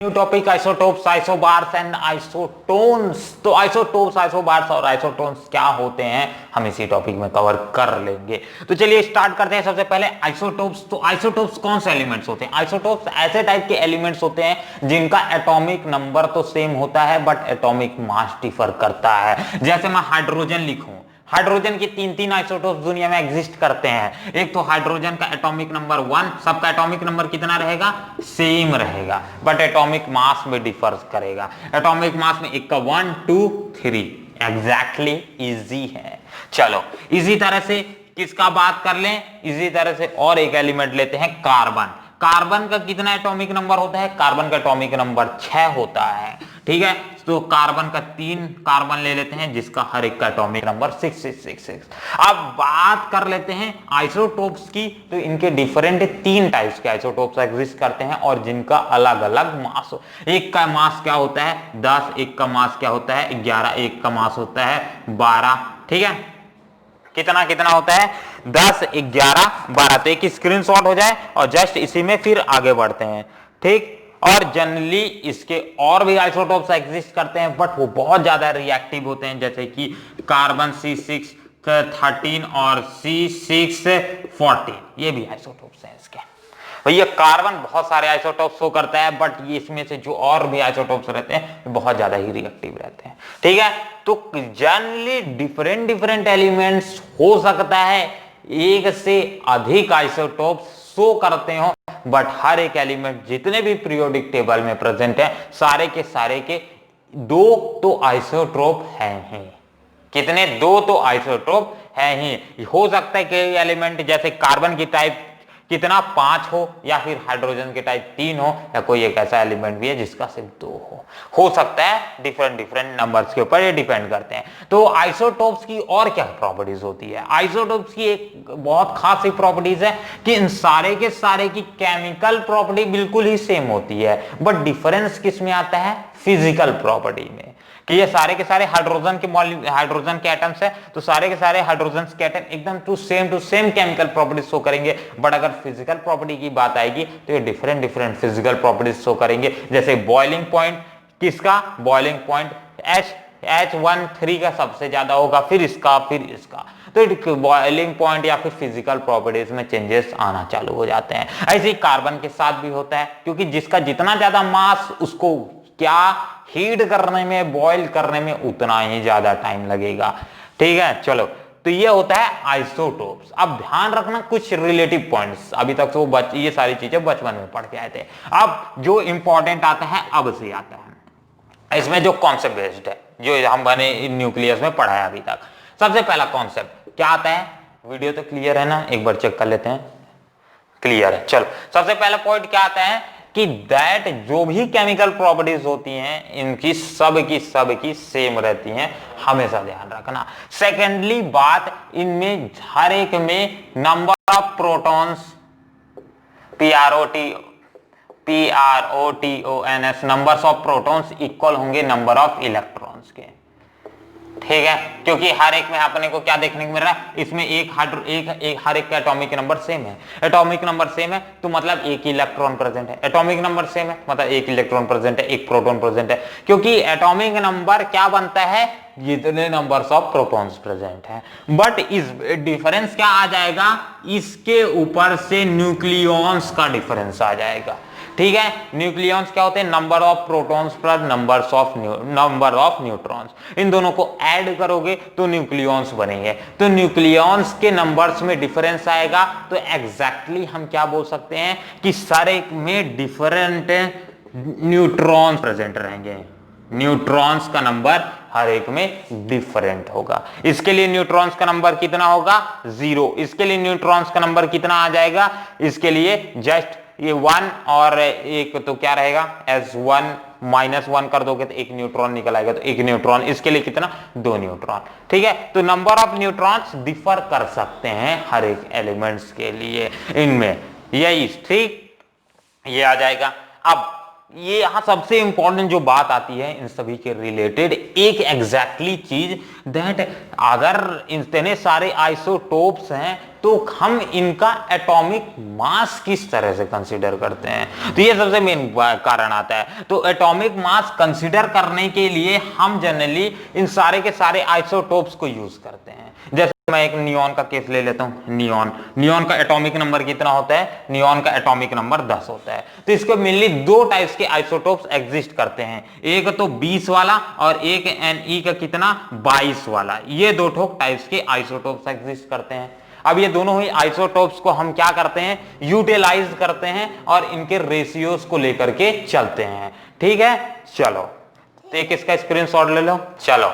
New topic isotopes, isobars and isotones. तो isotopes, isobars और isotones क्या होते हैं हम इसी टॉपिक में कवर कर लेंगे। तो चलिए स्टार्ट करते हैं। सबसे पहले आइसोटोप्स। तो आइसोटोप्स कौन से एलिमेंट्स होते हैं? आइसोटोप्स ऐसे टाइप के एलिमेंट्स होते हैं जिनका एटॉमिक नंबर तो सेम होता है बट एटॉमिक मास डिफर करता है। जैसे मैं हाइड्रोजन लिखूं, हाइड्रोजन के तीन आइसोटोप्स दुनिया में एग्जिस्ट करते हैं। एक तो हाइड्रोजन का एटॉमिक नंबर 1, सबका एटॉमिक नंबर कितना रहेगा? सेम रहेगा, बट एटॉमिक मास में डिफर करेगा। एटॉमिक मास में एक का 1 2 3 एग्जैक्टली इजी है। चलो इसी तरह से किसका बात कर लें, इसी तरह से और एक एलिमेंट लेते हैं, कार्बन। कार्बन का कितना एटॉमिक नंबर होता है? कार्बन का एटॉमिक नंबर 6 होता है। ठीक है, तो कार्बन का 3 कार्बन ले लेते हैं जिसका हर एक का एटॉमिक नंबर 666। अब बात कर लेते हैं आइसोटोप्स की। तो इनके डिफरेंट 3 टाइप्स के आइसोटोप्स एग्जिस्ट करते हैं और जिनका अलग अलग मास। एक का मास क्या होता है? 10, एक का मास क्या होता है? 11, एक का मास होता है 12। ठीक है, कितना कितना होता है? 10, 11, 12। तो एक स्क्रीनशॉट हो जाए और जस्ट इसी में फिर आगे बढ़ते हैं। ठीक, और जनरली इसके और भी आइसोटोप्स एग्जिस्ट करते हैं बट वो बहुत ज्यादा रिएक्टिव होते हैं, जैसे कि कार्बन C613 और C614, ये भी आइसोटोप्स हैं इसके। भैया कार्बन बहुत सारे आइसोटोप्स शो करता है बट ये इसमें से जो और भी आइसोटोप्स रहते हैं बहुत ज्यादा ही रिएक्टिव रहते हैं। ठीक है, तो जनरली डिफरेंट एलिमेंट्स हो सकता है एक से अधिक आइसोटोप्स शो करते हो, बट हर एक एलिमेंट जितने भी पीरियोडिक टेबल में प्रेजेंट है सारे के 2 तो आइसोटोप हैं ही। कितने? 2 तो आइसोटोप है ही। हो सकता है कि एलिमेंट जैसे कार्बन की टाइप कितना 5 हो, या फिर हाइड्रोजन के टाइप 3 हो, या कोई एक ऐसा एलिमेंट भी है जिसका सिर्फ 2 हो सकता है। डिफरेंट नंबर्स के ऊपर ये डिपेंड करते हैं। तो आइसोटोप्स की और क्या प्रॉपर्टीज होती है? आइसोटोप्स की एक बहुत खास एक प्रॉपर्टीज है कि इन सारे के सारे की केमिकल प्रॉपर्टी बिल्कुल ही सेम होती है, बट डिफरेंस किस में आता है? फिजिकल प्रॉपर्टी में। कि ये सारे के सारे हाइड्रोजन के एटम्स है, तो सारे के सारे हाइड्रोजन के एटम एकदम to same chemical properties show करेंगे, बट अगर फिजिकल प्रॉपर्टी की बात आएगी तो ये डिफरेंट फिजिकल प्रॉपर्टीज शो करेंगे। जैसे बॉइलिंग पॉइंट, किसका? बॉइलिंग पॉइंट H13 का सबसे ज्यादा होगा, फिर इसका, फिर इसका। तो बॉइलिंग पॉइंट या फिर फिजिकल प्रॉपर्टीज में चेंजेस आना चालू हो जाते हैं। ऐसे ही कार्बन के साथ भी होता है, क्योंकि जिसका जितना ज्यादा मास उसको क्या हीट करने में, बॉईल करने में उतना ही ज्यादा टाइम लगेगा। ठीक है, चलो तो ये होता है आइसोटोप्स। अब ध्यान रखना कुछ रिलेटिव पॉइंट्स, अभी तक तो ये सारी चीजें बचपन में पढ़ के आए थे। अब जो इंपॉर्टेंट आता है अब से आता है, इसमें जो कॉन्सेप्ट बेस्ड है जो हम बने न्यूक्लियस में पढ़ा है अभी तक। सबसे पहला कॉन्सेप्ट क्या आता है? वीडियो तो क्लियर है ना? एक बार चेक कर लेते हैं, क्लियर है। चलो सबसे पहला पॉइंट क्या आता है कि दैट जो भी केमिकल प्रॉपर्टीज होती हैं इनकी सब की सेम रहती हैं, हमेशा ध्यान रखना। सेकेंडली बात, इनमें हर एक में number of protons, PROTONS, numbers of protons equal होंगे नंबर ऑफ इलेक्ट्रॉन्स के। ठीक है, क्योंकि हर एक में अपने को क्या देखने को मिल रहा है? इसमें हर एक का एटॉमिक नंबर सेम है। एटॉमिक नंबर सेम है तो मतलब एक इलेक्ट्रॉन प्रेजेंट है। एटॉमिक नंबर सेम है मतलब एक इलेक्ट्रॉन प्रेजेंट है, एक प्रोटॉन प्रेजेंट है। क्योंकि एटॉमिक नंबर क्या बनता है? जितने नंबर्स ऑफ प्रोटॉन्स प्रेजेंट है। बट इस डिफरेंस क्या आ जाएगा? इसके ऊपर से न्यूक्लियॉन्स का डिफरेंस आ जाएगा। ठीक है, न्यूक्लियॉन्स क्या होते हैं? Number of protons plus number of neutrons. इन दोनों को ऐड करोगे तो न्यूक्लियॉन्स बनेंगे। तो न्यूक्लियॉन्स के नंबर्स में डिफरेंस आएगा तो एग्जैक्टली हम क्या बोल सकते हैं कि सारे में डिफरेंट न्यूट्रॉन्स प्रेजेंट रहेंगे। न्यूट्रॉन्स का नंबर हर एक में डिफरेंट होगा। इसके लिए न्यूट्रॉन्स का नंबर कितना होगा? 0। इसके लिए न्यूट्रॉन्स का नंबर कितना आ जाएगा? इसके लिए जस्ट ये 1 और एक तो क्या रहेगा? S1 -1 कर दोगे तो एक न्यूट्रॉन निकल आएगा, तो एक न्यूट्रॉन। इसके लिए कितना? 2 न्यूट्रॉन। ठीक है, तो नंबर ऑफ न्यूट्रॉन्स डिफर कर सकते हैं हर एक एलिमेंट्स के लिए इनमें, यही ठीक ये आ जाएगा। अब ये यहां सबसे इंपॉर्टेंट जो बात आती है इन सभी के रिलेटेड, एक एग्जैक्टली चीज दैट अगर इतने सारे आइसोटोप्स हैं तो हम इनका एटॉमिक मास किस तरह से कंसीडर करते हैं, तो ये सबसे मेन कारण आता है। तो एटॉमिक मास कंसीडर करने के लिए हम जनरली इन सारे के सारे आइसोटोप्स को यूज करते हैं। जैसे मैं एक नियॉन का केस ले लेता हूं, नियॉन का एटॉमिक नंबर कितना होता है, नियॉन का एटॉमिक नंबर 10 होता है। तो इसको मेनली दो टाइप्स के आइसोटोप्स एग्जिस्ट करते हैं, एक तो 20 वाला और एक Ne का कितना 22 वाला। ये दो ठोक टाइप्स के आइसोटोप्स एग्जिस्ट करते हैं। अब ये दोनों ही आइसोटोप्स को हम क्या करते हैं, यूटिलाइज करते हैं और इनके रेशियोज को लेकर के चलते हैं। ठीक है, चलो तो एक इसका स्क्रीनशॉट ले लो। चलो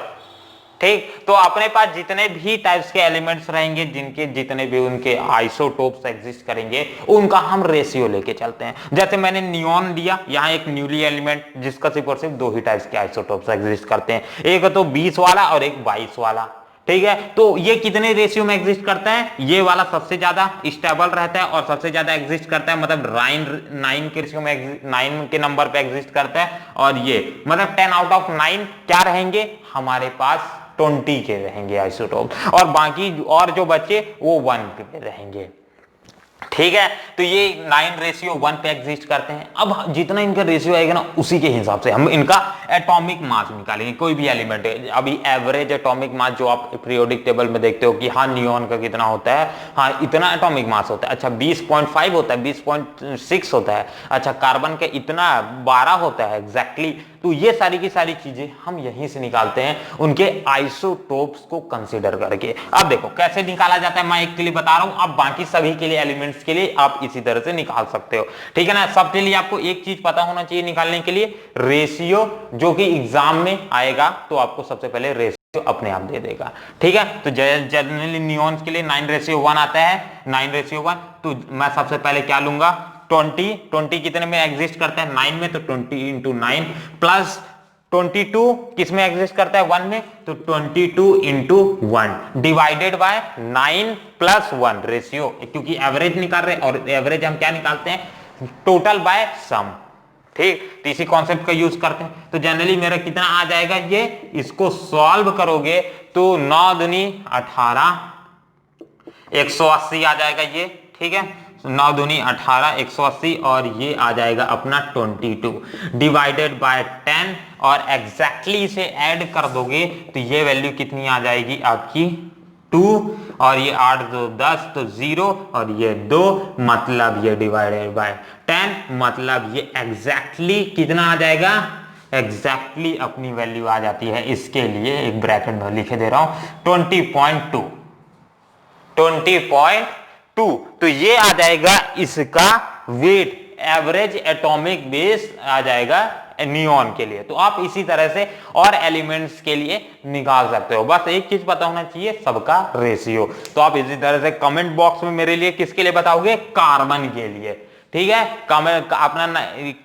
ठीक, तो अपने पास जितने भी टाइप्स के एलिमेंट्स रहेंगे, जिनके जितने भी उनके आइसोटोप्स एग्जिस्ट करेंगे, उनका हम रेशियो लेके चलते हैं। जैसे मैंने नियॉन लिया, यहाँ एक न्यूली एलिमेंट जिसका सिर्फ और सिर्फ दो ही टाइप्स के आइसोटोप्स एग्जिस्ट करते हैं, एक तो 20 वाला और एक 22 वाला। ठीक है, तो ये कितने रेशियो में एग्जिस्ट करता है, ये वाला सबसे ज्यादा स्टेबल रहता है और सबसे ज्यादा एग्जिस्ट करता है, मतलब 9 के रेशियो में, 9 के नंबर पे एग्जिस्ट करता है। और ये मतलब 10 आउट ऑफ 9 क्या रहेंगे हमारे पास, 20 के रहेंगे आइसोटोप, और बाकी और जो बच्चे वो 1 पे रहेंगे। ठीक है, तो ये 9:1 पे एग्जिस्ट करते हैं। अब जितना इनका रेशियो आएगा ना, उसी के हिसाब से हम इनका एटॉमिक मास निकालेंगे। कोई भी एलिमेंट है, अभी एवरेज एटॉमिक मास जो आप पीरियोडिक टेबल में देखते हो कि हाँ नियॉन का कितना होता है, हाँ इतना एटॉमिक मास होता है, अच्छा 20.5 होता है, 20.6 होता है, अच्छा कार्बन का इतना 12 होता है एग्जैक्टली। तो ये सारी की सारी चीजें हम यहीं से निकालते हैं उनके आइसोटोप्स को कंसीडर करके। अब देखो कैसे निकाला जाता है, मैं एक के लिए बता रहा हूं, अब बाकी सभी के लिए एलिमेंट्स के लिए आप इसी तरह से निकाल सकते हो। ठीक है ना, सबके लिए आपको एक चीज पता होना चाहिए निकालने के लिए, रेशियो, जो कि एग्जाम में आएगा तो आपको सबसे पहले रेशियो अपने आप दे देगा। ठीक है, तो जनरली नियॉन्स के लिए 9:1 आता है, 9:1। तो मैं सबसे पहले क्या लूंगा, 20 कितने में एग्जिस्ट करता है, 9 में, तो 20 इंटू 9 प्लस 22 किस में एग्जिस्ट करता है, 1 में, तो 22 into 1 divided by 9 plus 1 ratio, क्योंकि एवरेज निकाल रहे हैं और एवरेज हम क्या निकालते हैं, टोटल बाय सम। ठीक, तो इसी कॉन्सेप्ट का यूज करते हैं। तो जनरली मेरा कितना आ जाएगा, ये इसको सॉल्व करोगे तो 9 दूनी 18, 180 आ जाएगा ये। ठीक है, 9 दूनी 18, 180, और ये आ जाएगा अपना 22 डिवाइडेड बाय 10, और एग्जैक्टली इसे ऐड कर दोगे तो ये वैल्यू कितनी आ जाएगी आपकी 2, और ये 8 2 10, तो 0, और ये 2, मतलब ये डिवाइडेड बाय 10, मतलब ये एग्जैक्टली कितना आ जाएगा, एग्जैक्टली अपनी वैल्यू आ जाती है। इसके लिए एक ब्रैकेट में लिखे दे रहा हूं 20.2, 20.2। तो ये आ जाएगा इसका वेट, एवरेज एटॉमिक बेस आ जाएगा नियॉन के लिए। तो आप इसी तरह से और एलिमेंट्स के लिए निकाल सकते हो, बस एक चीज पता होना चाहिए, सबका रेशियो। तो आप इसी तरह से कमेंट बॉक्स में मेरे लिए किसके लिए बताओगे, कार्बन के लिए। ठीक है, कमेंट अपना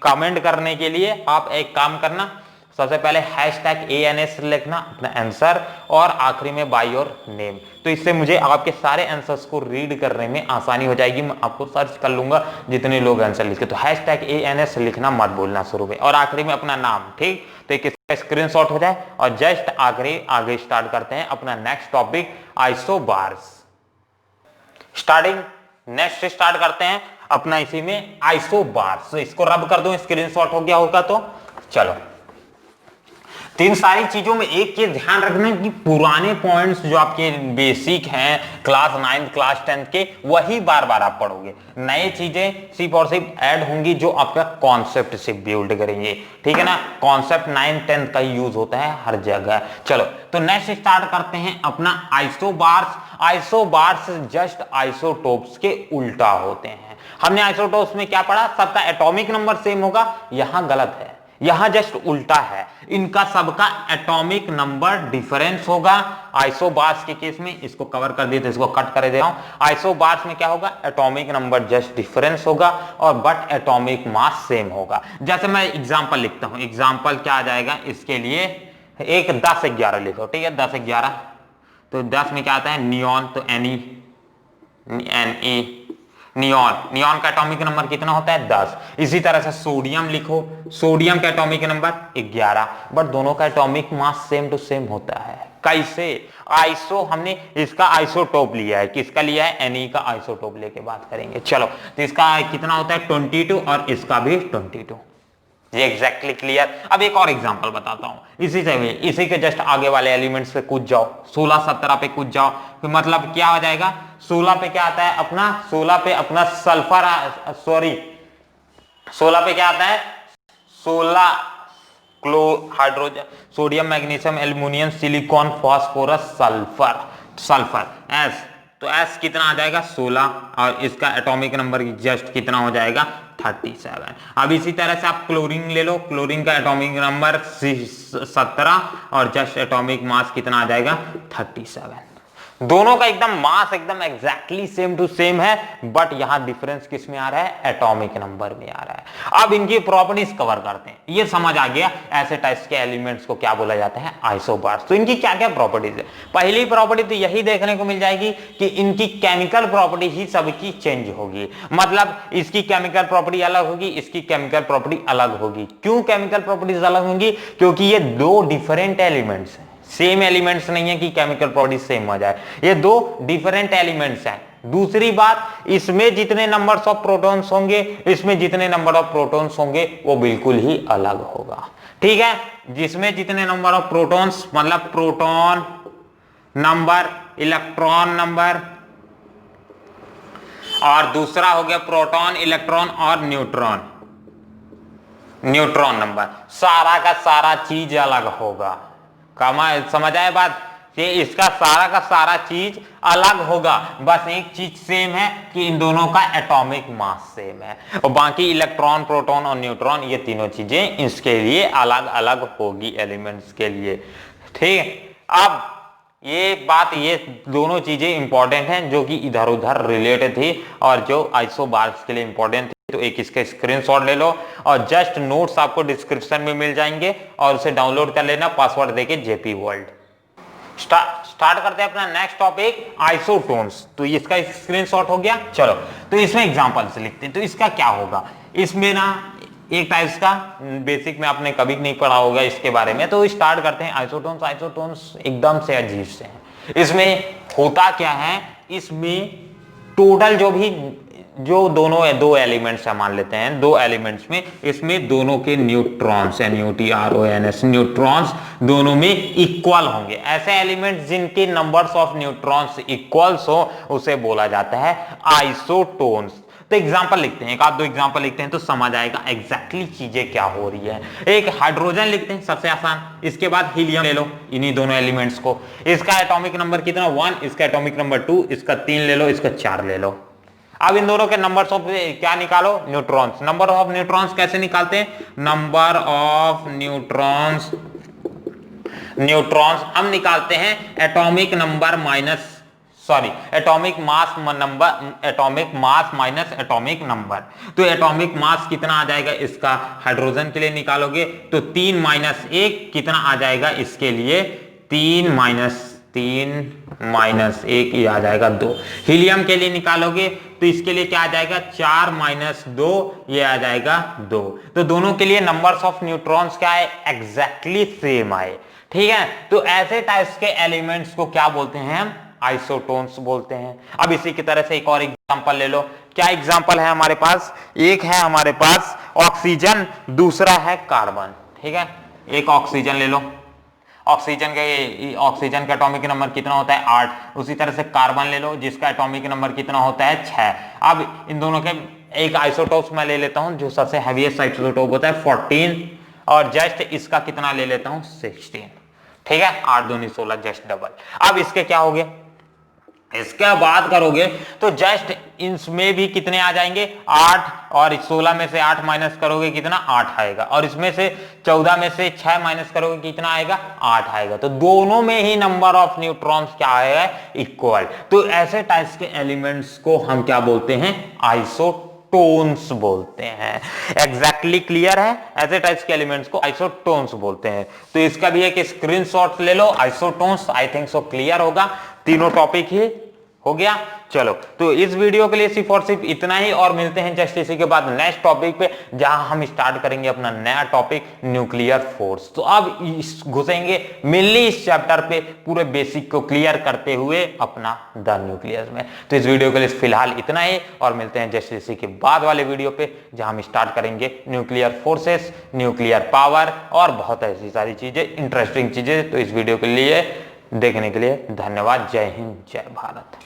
कमेंट करने के लिए आप एक काम करना, सबसे पहले #ANS लिखना अपना आंसर, और आखिरी में बाय योर नेम। तो इससे मुझे आपके सारे आंसर्स को रीड करने में आसानी हो जाएगी, मैं आपको सर्च कर लूंगा जितने लोग आंसर लिखे। तो #ANS लिखना मत भूलना शुरू में, और आखिरी में अपना नाम। ठीक, तो एक स्क्रीनशॉट हो जाए, और जस्ट आगे स्टार्ट करते हैं अपना next topic, isobars. Next start करते हैं अपना इसी में आइसोबार्स। इसको रब कर दो, स्क्रीनशॉट हो गया होगा तो चलो। तो इन सारी चीजों में एक चीज ध्यान रखना कि पुराने पॉइंट्स जो आपके बेसिक हैं क्लास 9 क्लास 10 के, वही बार बार आप पढ़ोगे। नई चीजें सिर्फ और सिर्फ ऐड होंगी जो आपका कॉन्सेप्ट से बिल्ड करेंगे। ठीक है ना, कॉन्सेप्ट 9 10 का यूज होता है हर जगह। चलो, तो नेक्स्ट स्टार्ट करते हैं अपना आइसोबार्स। आइसोबार्स जस्ट आइसोटोप्स के उल्टा होते हैं। हमने आइसोटोप्स में क्या पढ़ा, सबका एटॉमिक नंबर सेम होगा, यहां गलत है, यहां जस्ट उल्टा है, इनका सबका एटॉमिक नंबर डिफरेंस होगा। आइसोबार्स के केस में इसको कवर कर दिए तो इसको कट कर दे रहा हूं। आइसोबार्स में क्या होगा, एटॉमिक नंबर जस्ट डिफरेंस होगा, और बट एटॉमिक मास सेम होगा। जैसे मैं एग्जांपल लिखता हूं, एग्जांपल क्या आ जाएगा इसके लिए, एक 10 11 लिखो। ठीक है, 10 11, तो 10 में क्या आता है नियॉन, तो Ne, नियॉन का एटॉमिक नंबर कितना होता है 10। इसी तरह से सोडियम लिखो, सोडियम का एटॉमिक नंबर 11, बट दोनों का atomic mass same to same होता है। कैसे? आइसो, हमने इसका आइसोटोप लिया है, किसका लिया है? Ne का आइसोटोप लेके बात करेंगे। चलो, तो इसका कितना होता है 22 और इसका भी 22। ये एग्जैक्टली क्लियर। अब एक और एग्जांपल बताता हूं, इसी के जस्ट आगे वाले एलिमेंट्स पे कूद जाओ, 16 17 पे कूद जाओ, तो मतलब क्या हो जाएगा? 16 पे क्या आता है अपना? 16 पे अपना सल्फर, सॉरी 16 पे क्या आता है? 16 क्लो hydrogen, sodium, magnesium, aluminium, silicon, phosphorus, sulphur, sulphur S. तो एस कितना आ जाएगा? 16, और इसका एटॉमिक नंबर जस्ट कितना हो जाएगा? 37। अब इसी तरह से आप क्लोरीन ले लो, क्लोरीन का एटॉमिक नंबर 17 और जस्ट एटॉमिक मास कितना आ जाएगा? 37। दोनों का एकदम मास एकदम एग्जैक्टली सेम टू सेम है, बट यहां डिफरेंस किस में आ रहा है? एटॉमिक नंबर में आ रहा है। अब इनकी प्रॉपर्टीज कवर करते हैं। ये समझ आ गया ऐसे टाइप्स के एलिमेंट्स को क्या बोला जाता है? आइसोबार्स। तो इनकी क्या क्या प्रॉपर्टीज है? पहली प्रॉपर्टी तो यही देखने को मिल जाएगी कि इनकी केमिकल प्रॉपर्टी ही सबकी चेंज होगी। मतलब इसकी केमिकल प्रॉपर्टी अलग होगी, इसकी केमिकल प्रॉपर्टी अलग होगी। क्यों केमिकल प्रॉपर्टीज अलग होंगी? क्योंकि ये दो डिफरेंट एलिमेंट्स हैं, सेम एलिमेंट्स नहीं है कि केमिकल प्रॉपर्टी सेम हो जाए, ये दो डिफरेंट एलिमेंट्स हैं। दूसरी बात, इसमें जितने नंबर्स ऑफ प्रोटॉन्स होंगे, इसमें जितने नंबर ऑफ प्रोटॉन्स होंगे, वो बिल्कुल ही अलग होगा। ठीक है, जिसमें जितने नंबर ऑफ प्रोटॉन्स, मतलब प्रोटॉन नंबर, इलेक्ट्रॉन नंबर, और दूसरा हो गया प्रोटॉन, इलेक्ट्रॉन और न्यूट्रॉन, न्यूट्रॉन नंबर, सारा का सारा चीज अलग होगा। समझ आए बात? कि इसका सारा का सारा चीज अलग होगा, बस एक चीज सेम है कि इन दोनों का एटॉमिक मास सेम है, और बाकी इलेक्ट्रॉन, प्रोटॉन और न्यूट्रॉन ये तीनों चीजें इसके लिए अलग अलग होगी एलिमेंट्स के लिए। ठीक, अब ये बात, ये दोनों चीजें इंपॉर्टेंट हैं जो कि इधर उधर रिलेटेड थी और जो आइसोबार्स के लिए इंपॉर्टेंट थी। तो एक इसका स्क्रीनशॉट ले लो और जस्ट नोट्स आपको डिस्क्रिप्शन में मिल जाएंगे और उसे डाउनलोड कर लेना पासवर्ड देके जेपी वर्ल्ड। स्टार्ट करते हैं अपना नेक्स्ट टॉपिक, आइसोटोन्स। तो इसका स्क्रीनशॉट हो गया। चलो, तो इसमें एग्जांपल्स लिखते हैं। तो इसका क्या होगा? इसमें ना एक टाइप्स का बेसिक में आपने कभी नहीं पढ़ा होगा इसके बारे में। तो स्टार्ट करते हैं आइसोटोन्स। आइसोटोन्स एकदम से अजीब से हैं। इसमें होता क्या है? इसमें टोटल जो दोनों दो एलिमेंट्स है, मान लेते हैं दो एलिमेंट्स में, इसमें दोनों के न्यूट्रॉन्स, NUTRONS, न्यूट्रॉन्स दोनों में इक्वल होंगे। ऐसे एलिमेंट्स जिनके नंबर्स ऑफ न्यूट्रॉन्स इक्वल्स हो उसे बोला जाता है आइसोटोन्स। तो एग्जांपल लिखते हैं, एक आध दो एग्जांपल लिखते हैं तो समझ आएगा एग्जैक्टली चीजें क्या हो रही है। एक हाइड्रोजन लिखते हैं, सबसे आसान। इसके बाद हीलियम ले लो, इन्हीं दोनों एलिमेंट्स को। इसका एटॉमिक नंबर कितना? 1, इसका एटॉमिक नंबर 2, इसका 3 ले लो, इसका 4 ले लो। अब इन दोनों के नंबर्स ऑफ क्या निकालो? न्यूट्रॉन्स। नंबर ऑफ न्यूट्रॉन्स कैसे निकालते हैं? नंबर ऑफ न्यूट्रॉन्स, न्यूट्रॉन्स हम निकालते हैं atomic number minus, sorry atomic mass number, atomic mass minus atomic number. तो एटॉमिक मास कितना आ जाएगा इसका? हाइड्रोजन के लिए निकालोगे तो 3 माइनस 1 कितना आ जाएगा इसके लिए? 3 माइनस 1 ये आ जाएगा 2। हीलियम के लिए निकालोगे तो इसके लिए क्या आ जाएगा? 4 माइनस 2 ये आ जाएगा 2। तो दोनों के लिए नंबर्स ऑफ न्यूट्रॉन्स क्या है? एग्जैक्टली सेम आए। ठीक है, तो ऐसे टाइप्स के एलिमेंट्स को क्या बोलते हैं? हम आइसोटोन्स बोलते हैं। अब इसी की तरह से एक और एग्जांपल ले लो। क्या एग्जांपल है हमारे पास? एक है हमारे पास ऑक्सीजन, दूसरा है कार्बन। ठीक है, एक ऑक्सीजन ले लो। ऑक्सीजन का एटॉमिक नंबर कितना होता है? 8। उसी तरह से कार्बन ले लो जिसका एटॉमिक नंबर कितना होता है? 6। अब इन दोनों के एक आइसोटोप्स मैं ले लेता हूं जो सबसे हैवीएस्ट आइसोटोप होता है 14, और जस्ट इसका कितना ले लेता हूं? 16। ठीक है, 8 दूनी 16, जस्ट डबल। अब इसके क्या हो गया? इसके बात करोगे तो जस्ट इसमें भी कितने आ जाएंगे? 8, और 16 में से 8 माइनस करोगे कितना? 8 आएगा, और इसमें से 14 में से 6 माइनस करोगे कितना आएगा? 8 आएगा। तो दोनों में ही नंबर ऑफ न्यूट्रॉन्स क्या आएगा? इक्वल। तो ऐसे टाइप्स के एलिमेंट्स को हम क्या बोलते हैं? आइसोटोन्स बोलते हैं। एग्जैक्टली क्लियर है? ऐसे टाइप्स के एलिमेंट्स को आइसोटोन्स बोलते हैं। तो इसका भी एक स्क्रीनशॉट ले लो, isotones. I think so clear होगा। तीनों टॉपिक ही हो गया। चलो तो इस वीडियो के लिए सिर्फ और सिर्फ इतना ही, और मिलते हैं जस्ट इसी के बाद नेक्स्ट टॉपिक पे, जहां हम स्टार्ट करेंगे अपना नया टॉपिक न्यूक्लियर फोर्स। तो अब घुसेंगे मेनली इस चैप्टर पे, पूरे बेसिक को क्लियर करते हुए अपना द न्यूक्लियस में। तो इस वीडियो के लिए फिलहाल इतना ही, और मिलते हैं जस्ट इसी के बाद वाले वीडियो पे, जहां हम स्टार्ट करेंगे न्यूक्लियर फोर्सेस, न्यूक्लियर पावर और बहुत ऐसी सारी चीजें, इंटरेस्टिंग चीजें। तो इस वीडियो के लिए देखने के लिए धन्यवाद। जय हिंद, जय भारत।